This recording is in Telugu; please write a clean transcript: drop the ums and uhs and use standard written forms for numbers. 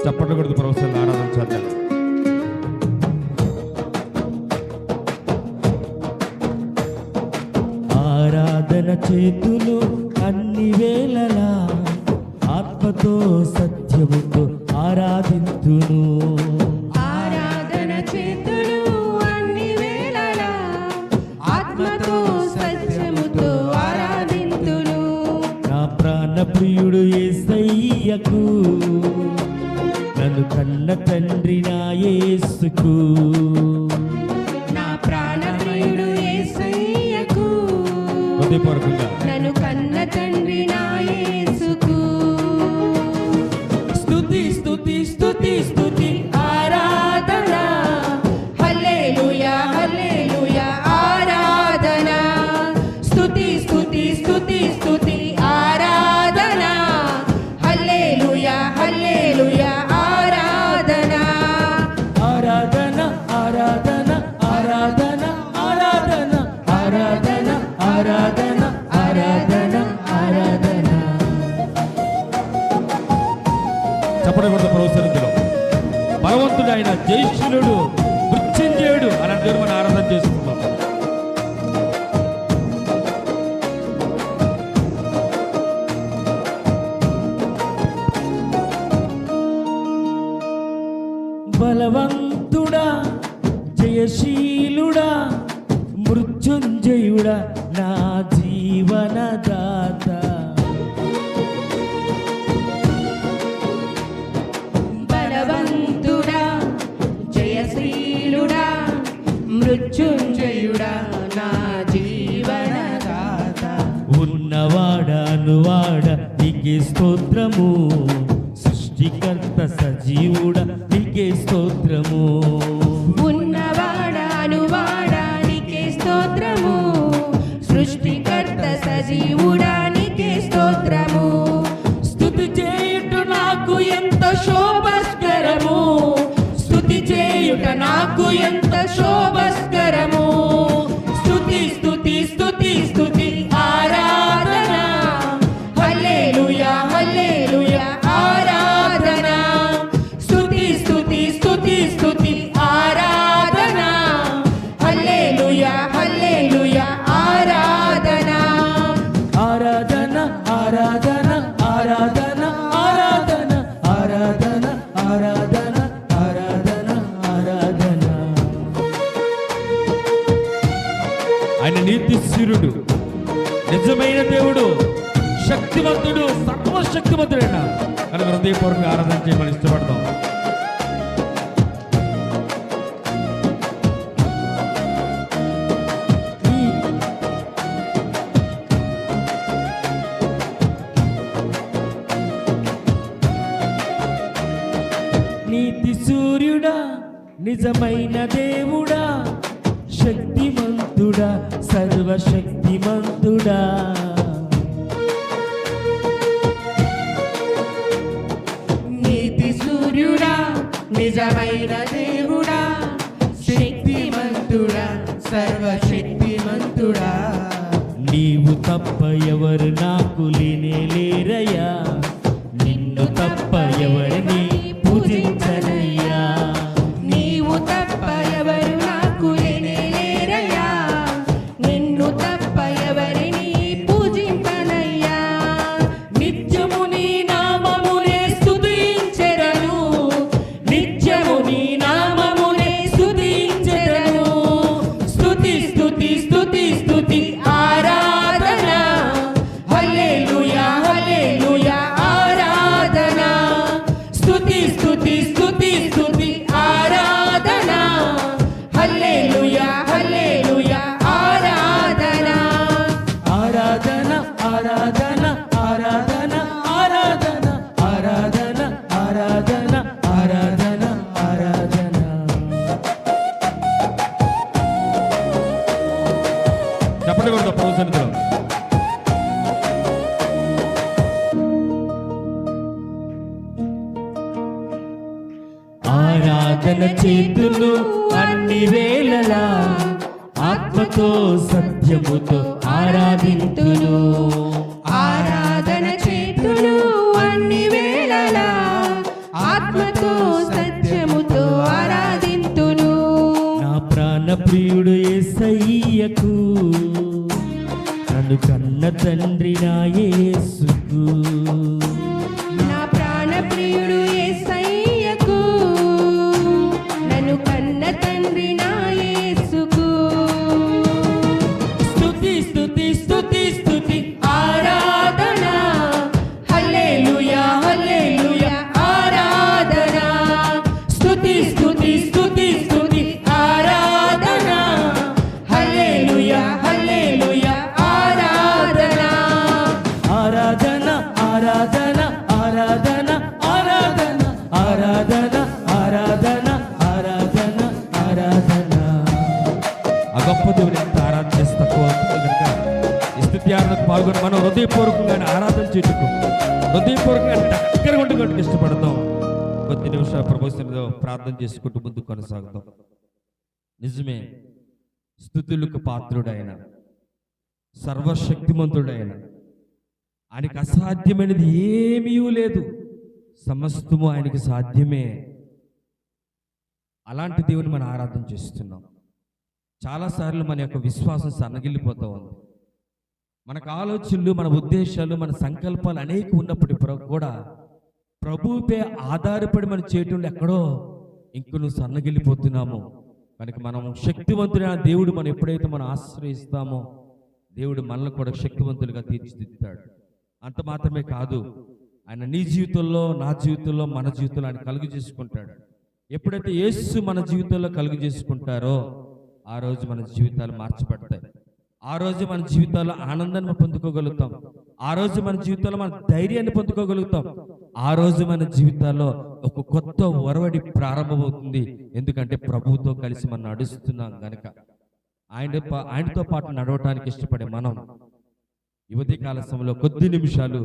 చప్పట్లు కొడుతూ ప్రభువుని ఆరాధన చేద్దాం. ఆరాధన చేతులు అన్ని వేళలా ఆత్మతో సత్యముతో ఆరాధింతును. ఆరాధన చేతులు అన్ని వేళలా ఆత్మతో సత్యముతో ఆరాధింతును. నా ప్రాణ ప్రియుడు యేసయ్యకు, నన్ను కన్న తండ్రి నా యేసుకు. నా ప్రాణప్రియుడు యేసయ్యకు, హృదయపూర్వకంగా నన్ను కన్న తండ్రి నా యేసుకు. స్తుతి స్తుతి స్తుతి స్తుతి ఆరాధన హల్లెలూయా హల్లెలూయా ఆరాధన. స్తుతి స్తుతి స్తుతి స్తుతి ఆరాధన హల్లెలూయా హల్లెలూయా ఆరాధన. ఆరాధన ఆరాధన ఆరాధన ఆరాధన ఆరాధన ఆరాధన ఆరాధన ఆరాధన. చప్పట్లు కొడుతూ ప్రభువుని బలవంతుడు ఆయన జయశీలుడు మృత్యుంజయుడు అలాంటి దేవుడు మనం ఆరాధన చేసుకుందాం. బలవంతుడా జయశీలుడా మృత్యుంజయుడా నా జీవనదాత. బలవంతుడా జయశీలుడా మృత్యుంజయుడా నా జీవనదాత. ఉన్నవాడానువాడ నీకే స్తోత్రము, సృష్టికర్త సజీవుడా నీకే స్తోత్రము. ఉన్నవాడానువాడానికే స్తోత్రము, సృష్టికర్త సజీవుడానికే స్తోత్రము. స్తుతి చేయుట నాకు ఎంత శోభస్కరము, స్తుతి చేయుట నాకు ఎంత శోభస్కరము. స్తుతి స్తుతి స్తుతి స్తుతి ఆరాధన హల్లెలూయా హల్లెలూయా ఆరాధన. స్తుతి స్తుతి స్తుతి స్తుతి ఆరాధన హల్లెలూయా హల్లెలూయా ఆరాధన. ఆరాధన ఆరాధన ఆరాధన ఆరాధన ఆరాధన ఆరాధన ఆరాధన ఆరాధన. ఆయన నీతిశూరుడు, నిజమైన దేవుడు, శక్తివంతుడు, సర్వశక్తివంతుడైన అని హృదయపూర్వకంగా ఆరాధన చేయమని ఇష్టపడతాం. నీతి సూర్యుడా నిజమైన దేవుడా, శక్తిమంతుడా సర్వశక్తిమంతుడా. నీతి సూర్యుడా నిజమైన దేవుడా, శక్తిమంతుడా సర్వశక్తిమంతుడా. నీవు తప్ప ఎవరు నాకు లేనే లేరయ్యా, నిన్ను తప్ప ఎవరిని పూజించనయ్యా. నీవు తప్ప ఎవరు నాకు లేనే లేరయ్యా, నిన్ను తప్ప ఎవరిని పూజింపనయ్యా. నిత్యము నీ నామమునే స్తుతించెదను, నిత్యము నీ నామమునే స్తుతించెదను. స్తుతి స్తుతి స్తుతి స్తుతి ఆరాధన హల్లెలూయా హల్లెలూయా ఆరాధన. స్తుతి స్తుతి స్తుతి స్తుతి ఆరాధన హల్లెలూయా హల్లెలూయా ఆరాధన. ఆరాధన ఆరాధన ఆరాధన ఆరాధన ఆరాధన ఆరాధన ఆరాధన ఆరాధన. చప్పట్లు కొడుతూ ప్రభువుని ఆరాధన చేతులు అన్ని వేళలా ఆత్మతో సత్యముతో ఆరాధింతును. ఆరాధన చేతులు అన్ని వేళలా ఆత్మతో ఆరాధన ఆరాధన ఆరాధన ఆరాధన ఆరాధన ఆరాధన ఆరాధన. ఆ గొప్ప దేవుని ఎంత ఆరాధన చేస్తే తక్కువ అవుతుంది కనుక ఈ స్తుతి ఆరాధనకు పాల్గొని మనం హృదయపూర్వకంగానే ఆరాధన చేయటకు హృదయపూర్వకంగా దగ్గర ఉండడానికి ఇష్టపడతాం. కొద్ది నిమిషాలు ప్రభుత్వంలో ప్రార్థన చేసుకుంటూ ముందు కొనసాగుతాం. నిజమే, స్తుతులకు పాత్రుడైన సర్వశక్తిమంతుడైన ఆయనకి అసాధ్యమైనది ఏమీ లేదు, సమస్తము ఆయనకి సాధ్యమే. అలాంటి దేవుని మనం ఆరాధన చేస్తున్నాం. చాలాసార్లు మన యొక్క విశ్వాసం సన్నగిల్లిపోతూ ఉంది. మనకు ఆలోచనలు, మన ఉద్దేశాలు, మన సంకల్పాలు అనేక ఉన్నప్పటికీ కూడా ప్రభువుపై ఆధారపడి మనం చేయటంలో ఎక్కడో ఇంకొన్ని సన్నగిల్లిపోతున్నాము. కనుక మనం శక్తివంతుడైన దేవుడు మనం ఎప్పుడైతే మనం ఆశ్రయిస్తామో దేవుడు మనల్ని కూడా శక్తివంతులుగా తీర్చిదిద్దుతాడు. అంత మాత్రమే కాదు, ఆయన నీ జీవితంలో, నా జీవితంలో, మన జీవితంలో ఆయన కలుగు చేసుకుంటాడు. ఎప్పుడైతే యేసు మన జీవితంలో కలుగు చేసుకుంటారో ఆ రోజు మన జీవితాలు మార్చబడతాయి. ఆ రోజు మన జీవితాల్లో ఆనందాన్ని పొందుకోగలుగుతాం. ఆ రోజు మన జీవితాల్లో మన ధైర్యాన్ని పొందుకోగలుగుతాం. ఆ రోజు మన జీవితాల్లో ఒక కొత్త ఒరవడి ప్రారంభమవుతుంది. ఎందుకంటే ప్రభువుతో కలిసి మనం నడుస్తున్నాం గనక. ఆయనతో పాటు నడవటానికి ఇష్టపడే మనం యువతి కాల సమయంలో కొద్ది నిమిషాలు